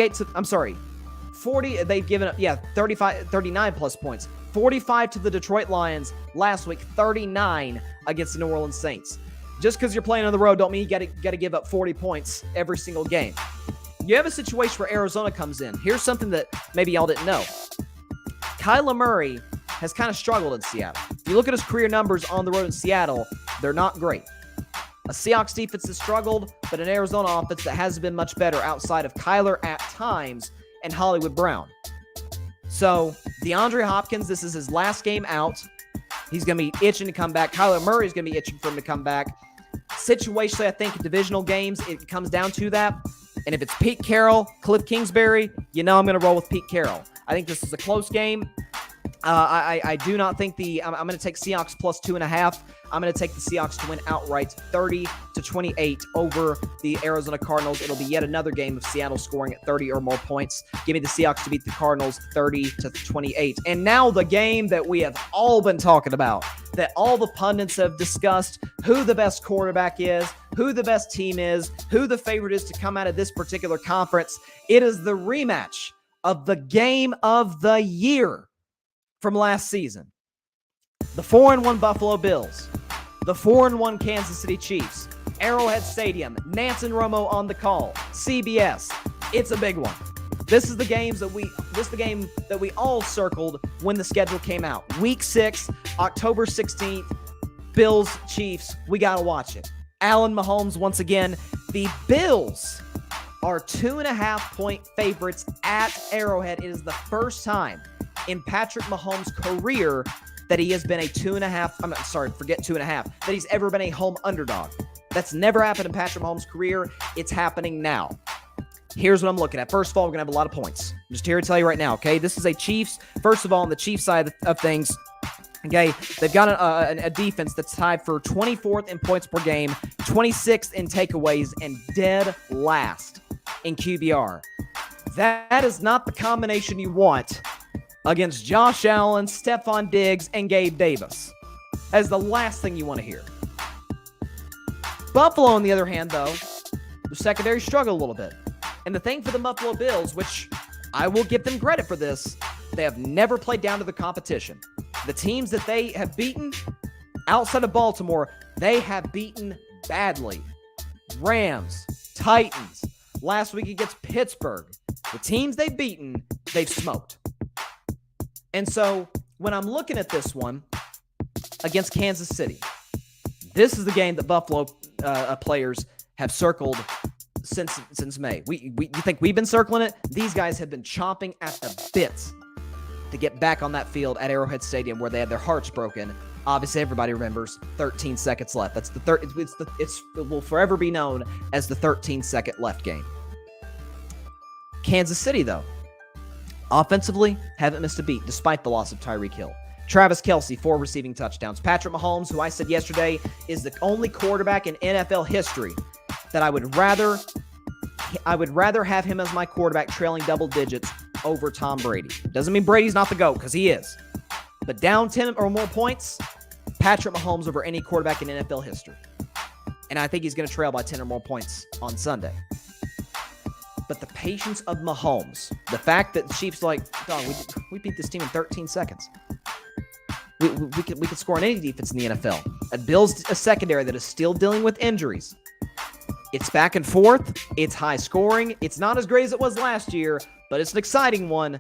they've given up, 39-plus points. 45 to the Detroit Lions last week, 39 against the New Orleans Saints. Just because you're playing on the road don't mean you got to give up 40 points every single game. You have a situation where Arizona comes in. Here's something that maybe y'all didn't know. Kyler Murray has kind of struggled in Seattle. If you look at his career numbers on the road in Seattle, they're not great. A Seahawks defense has struggled, but an Arizona offense that hasn't been much better outside of Kyler at times and Hollywood Brown. So, DeAndre Hopkins, this is his last game out. He's going to be itching to come back. Kyler Murray's going to be itching for him to come back. Situationally, I think in divisional games, it comes down to that. And if it's Pete Carroll, Cliff Kingsbury, I'm going to roll with Pete Carroll. I think this is a close game. I do not think I'm going to take Seahawks plus 2.5. I'm going to take the Seahawks to win outright 30-28 over the Arizona Cardinals. It'll be yet another game of Seattle scoring at 30 or more points. Give me the Seahawks to beat the Cardinals 30-28. And now the game that we have all been talking about, that all the pundits have discussed, who the best quarterback is, who the best team is, who the favorite is to come out of this particular conference. It is the rematch of the game of the year from last season. The 4-1 Buffalo Bills, the 4-1 Kansas City Chiefs, Arrowhead Stadium, Nance and Romo on the call, CBS. It's a big one. This is the game that we all circled when the schedule came out. Week 6, October 16th, Bills, Chiefs. We got to watch it. Allen Mahomes once again. The Bills are 2.5-point favorites at Arrowhead. It is the first time in Patrick Mahomes' career that he has been a 2.5, that he's ever been a home underdog. That's never happened in Patrick Mahomes' career. It's happening now. Here's what I'm looking at. First of all, we're going to have a lot of points. I'm just here to tell you right now, okay? This is a Chiefs, first of all, on the Chiefs side of things, okay? They've got a defense that's tied for 24th in points per game, 26th in takeaways, and dead last in QBR. That is not the combination you want against Josh Allen, Stephon Diggs, and Gabe Davis. That is the last thing you want to hear. Buffalo, on the other hand, though, the secondary struggled a little bit. And the thing for the Buffalo Bills, which I will give them credit for this, they have never played down to the competition. The teams that they have beaten outside of Baltimore, they have beaten badly. Rams, Titans, last week against Pittsburgh. The teams they've beaten, they've smoked. And so when I'm looking at this one against Kansas City, this is the game that Buffalo players have circled since May. You think we've been circling it? These guys have been chomping at the bits to get back on that field at Arrowhead Stadium where they had their hearts broken. Obviously, everybody remembers 13 seconds left. That's it will forever be known as the 13-second left game. Kansas City, though, offensively, haven't missed a beat despite the loss of Tyreek Hill. Travis Kelce, 4 receiving touchdowns. Patrick Mahomes, who I said yesterday is the only quarterback in NFL history that I would rather have him as my quarterback trailing double digits over Tom Brady. Doesn't mean Brady's not the GOAT, because he is. But down 10 or more points, Patrick Mahomes over any quarterback in NFL history. And I think he's going to trail by 10 or more points on Sunday. But the patience of Mahomes, the fact that the Chiefs like, dog, we beat this team in 13 seconds. We could score on any defense in the NFL. A Bills a secondary that is still dealing with injuries. It's back and forth. It's high scoring. It's not as great as it was last year, but it's an exciting one.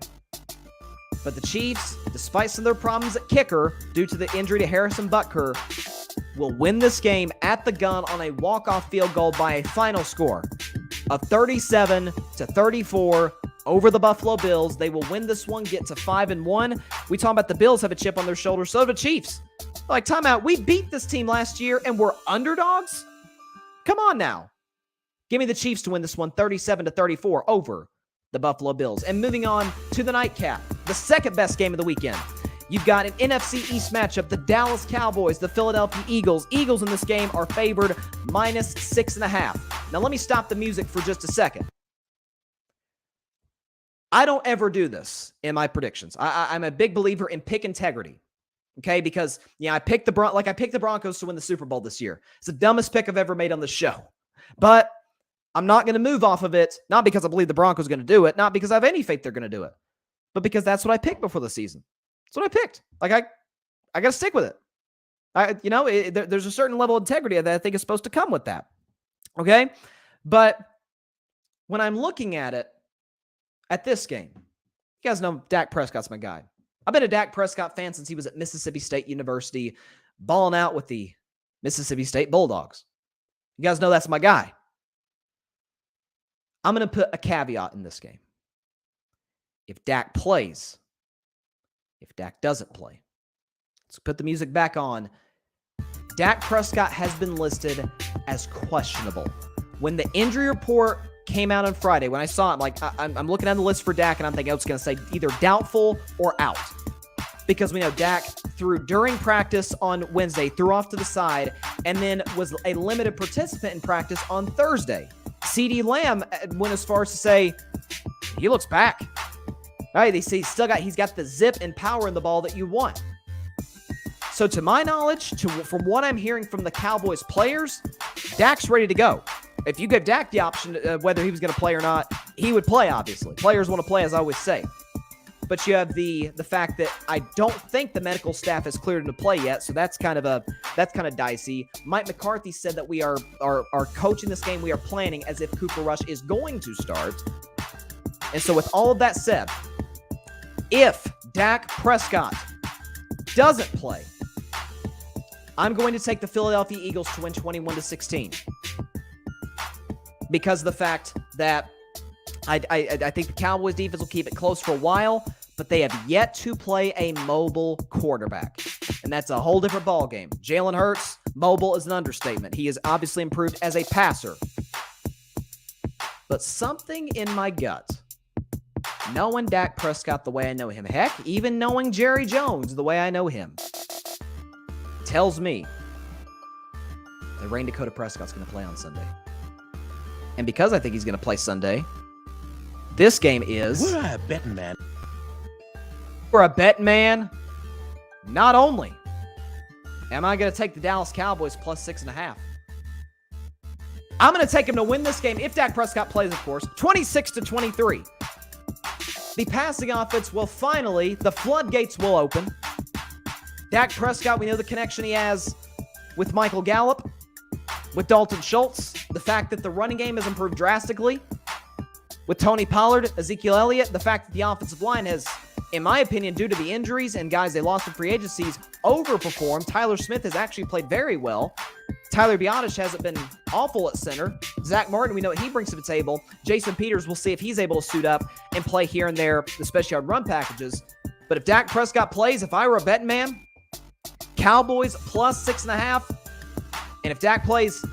But the Chiefs, despite some of their problems at kicker due to the injury to Harrison Butker, will win this game at the gun on a walk-off field goal by a final score of 37-34 over the Buffalo Bills. They will win this one, get to 5-1. We talk about the Bills have a chip on their shoulder, so do the Chiefs. Like, timeout, we beat this team last year and we're underdogs? Come on now. Give me the Chiefs to win this one 37-34 over the Buffalo Bills. And moving on to the nightcap, the second best game of the weekend. You've got an NFC East matchup, the Dallas Cowboys, the Philadelphia Eagles. Eagles in this game are favored -6.5. Now let me stop the music for just a second. I don't ever do this in my predictions. I'm a big believer in pick integrity. Okay, because I picked the Broncos to win the Super Bowl this year. It's the dumbest pick I've ever made on the show. But I'm not going to move off of it, not because I believe the Broncos are going to do it, not because I have any faith they're going to do it, but because that's what I picked before the season. That's what I picked. Like, I got to stick with it. There's a certain level of integrity that I think is supposed to come with that. Okay? But when I'm looking at it, at this game, you guys know Dak Prescott's my guy. I've been a Dak Prescott fan since he was at Mississippi State University, balling out with the Mississippi State Bulldogs. You guys know that's my guy. I'm going to put a caveat in this game. If Dak plays, if Dak doesn't play, let's put the music back on. Dak Prescott has been listed as questionable. When the injury report came out on Friday, when I saw it, I'm looking at the list for Dak, and I'm thinking it's going to say either doubtful or out. Because we know Dak threw during practice on Wednesday, threw off to the side, and then was a limited participant in practice on Thursday. CeeDee Lamb went as far as to say he looks back. All right, he's got the zip and power in the ball that you want. So to my knowledge, from what I'm hearing from the Cowboys players, Dak's ready to go. If you give Dak the option whether he was going to play or not, he would play, obviously. Players want to play, as I always say. but you have the fact that I don't think the medical staff has cleared him to play yet, so that's kind of dicey. Mike McCarthy said that we are coaching this game. We are planning as if Cooper Rush is going to start. And so with all of that said, if Dak Prescott doesn't play, I'm going to take the Philadelphia Eagles to win 21-16 because of the fact that I think the Cowboys defense will keep it close for a while, but they have yet to play a mobile quarterback, and that's a whole different ballgame. Jalen Hurts, mobile is an understatement. He has obviously improved as a passer, but something in my gut, knowing Dak Prescott the way I know him, heck, even knowing Jerry Jones the way I know him, tells me that Rain Dakota Prescott's going to play on Sunday. And because I think he's going to play Sunday, this game is... We're a betting man. For a betting man, not only am I going to take the Dallas Cowboys plus 6.5, I'm going to take him to win this game, if Dak Prescott plays, of course, 26-23. The passing offense will finally, the floodgates will open. Dak Prescott, we know the connection he has with Michael Gallup, with Dalton Schultz, the fact that the running game has improved drastically, with Tony Pollard, Ezekiel Elliott, the fact that the offensive line has, in my opinion, due to the injuries and guys they lost in free agencies, overperformed. Tyler Smith has actually played very well. Tyler Biotish hasn't been awful at center. Zach Martin, we know what he brings to the table. Jason Peters, we'll see if he's able to suit up and play here and there, especially on run packages. But if Dak Prescott plays, if I were a betting man, Cowboys plus 6.5. And if Dak plays,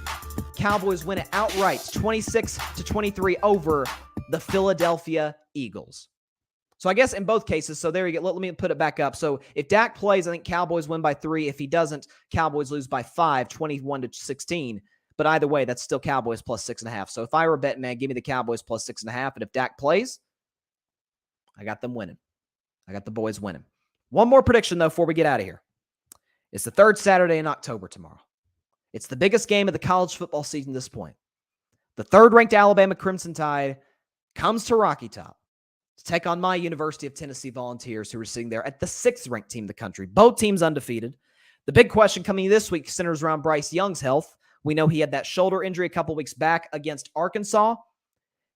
Cowboys win it outright, 26-23 over the Philadelphia Eagles. So I guess in both cases, so there you go. Let me put it back up. So if Dak plays, I think Cowboys win by 3. If he doesn't, Cowboys lose by 5, 21-16. But either way, that's still Cowboys plus 6.5. So if I were a betting man, give me the Cowboys plus 6.5. And if Dak plays, I got them winning. I got the boys winning. One more prediction, though, before we get out of here. It's the third Saturday in October tomorrow. It's the biggest game of the college football season at this point. The third-ranked Alabama Crimson Tide comes to Rocky Top to take on my University of Tennessee Volunteers, who are sitting there at the 6th-ranked team in the country. Both teams undefeated. The big question coming this week centers around Bryce Young's health. We know he had that shoulder injury a couple weeks back against Arkansas.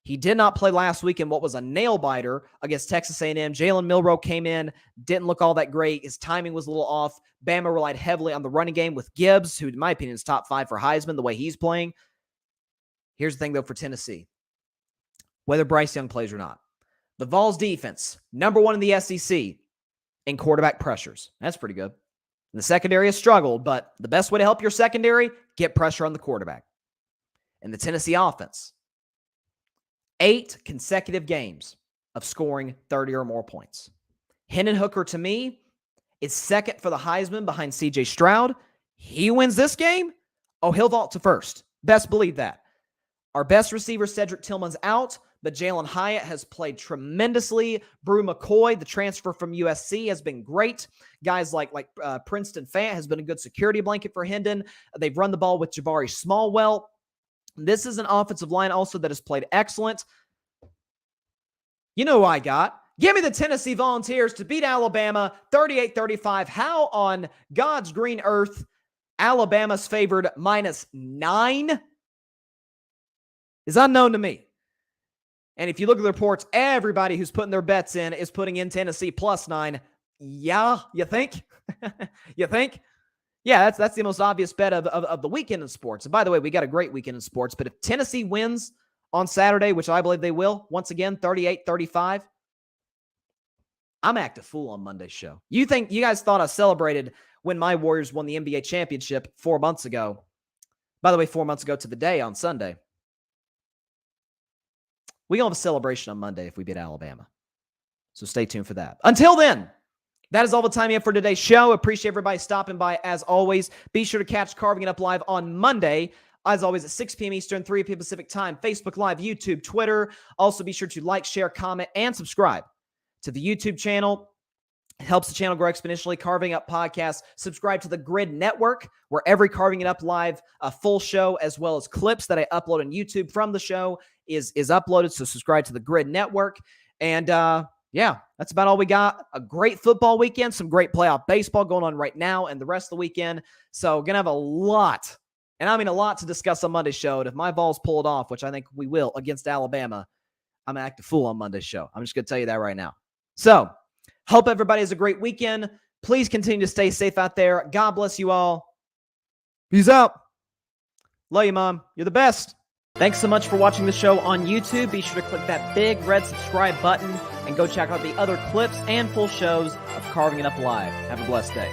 He did not play last week in what was a nail-biter against Texas A&M. Jalen Milroe came in, didn't look all that great. His timing was a little off. Bama relied heavily on the running game with Gibbs, who, in my opinion, is top 5 for Heisman, the way he's playing. Here's the thing, though, for Tennessee. Whether Bryce Young plays or not, the Vols defense, number 1 in the SEC in quarterback pressures. That's pretty good. And the secondary has struggled, but the best way to help your secondary, get pressure on the quarterback. And the Tennessee offense, 8 consecutive games of scoring 30 or more points. Hendon Hooker, to me, is second for the Heisman behind C.J. Stroud. He wins this game, he'll vault to first. Best believe that. Our best receiver, Cedric Tillman's out, but Jalen Hyatt has played tremendously. Brew McCoy, the transfer from USC, has been great. Guys like Princeton Fant has been a good security blanket for Hendon. They've run the ball with Jabari Smallwell. This is an offensive line also that has played excellent. You know who I got? Give me the Tennessee Volunteers to beat Alabama 38-35. How on God's green earth Alabama's favored -9 is unknown to me. And if you look at the reports, everybody who's putting their bets in is putting in Tennessee +9. Yeah, you think? You think? Yeah, that's the most obvious bet of the weekend in sports. And by the way, we got a great weekend in sports. But if Tennessee wins on Saturday, which I believe they will, once again, 38-35, I'm act a fool on Monday's show. You guys thought I celebrated when my Warriors won the NBA championship 4 months ago. By the way, 4 months ago to the day on Sunday. We're going to have a celebration on Monday if we beat Alabama. So stay tuned for that. Until then, that is all the time we have for today's show. Appreciate everybody stopping by as always. Be sure to catch Carving It Up Live on Monday, as always, at 6 p.m. Eastern, 3 p.m. Pacific time, Facebook Live, YouTube, Twitter. Also, be sure to like, share, comment, and subscribe to the YouTube channel. It helps the channel grow exponentially. Carving Up Podcast. Subscribe to the Grid Network, where every Carving It Up Live full show, as well as clips that I upload on YouTube from the show, is uploaded. So subscribe to the Grid Network. And yeah, that's about all we got. A great football weekend, some great playoff baseball going on right now and the rest of the weekend. So going to have a lot, and I mean a lot to discuss on Monday's show. And if my Vols pull it off, which I think we will against Alabama, I'm going to act a fool on Monday's show. I'm just going to tell you that right now. So hope everybody has a great weekend. Please continue to stay safe out there. God bless you all. Peace out. Love you, Mom. You're the best. Thanks so much for watching the show on YouTube. Be sure to click that big red subscribe button and go check out the other clips and full shows of Carving It Up Live. Have a blessed day.